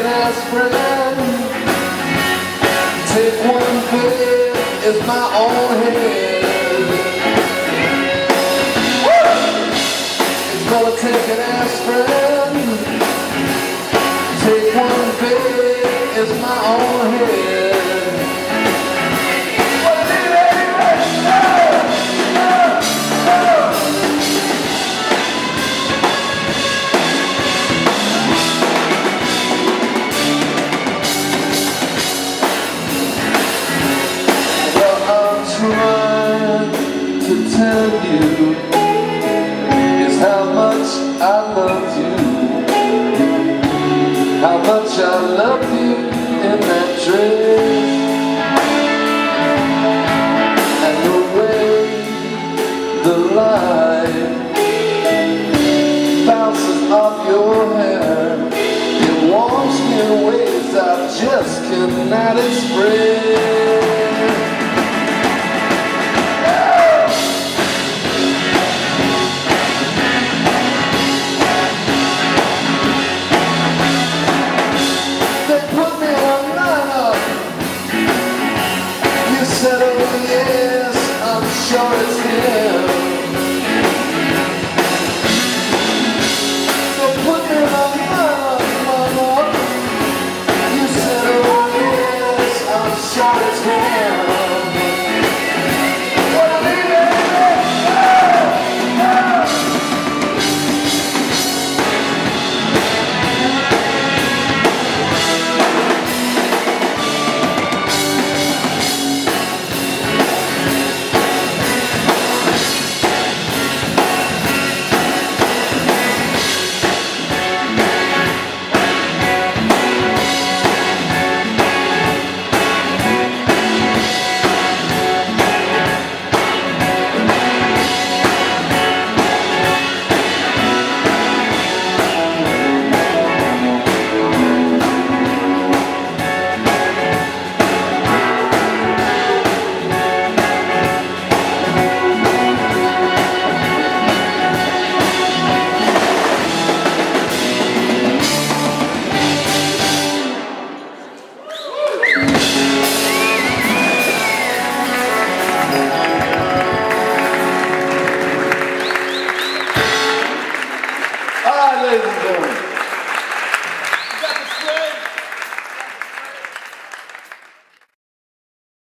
an aspirin. Take one bit is my own head. It's gonna take an aspirin. Take one bit is my own head. To tell you is how much I love you, how much I love you in that dress, and the way the light bounces off your hair. It warms me in ways I just cannot express.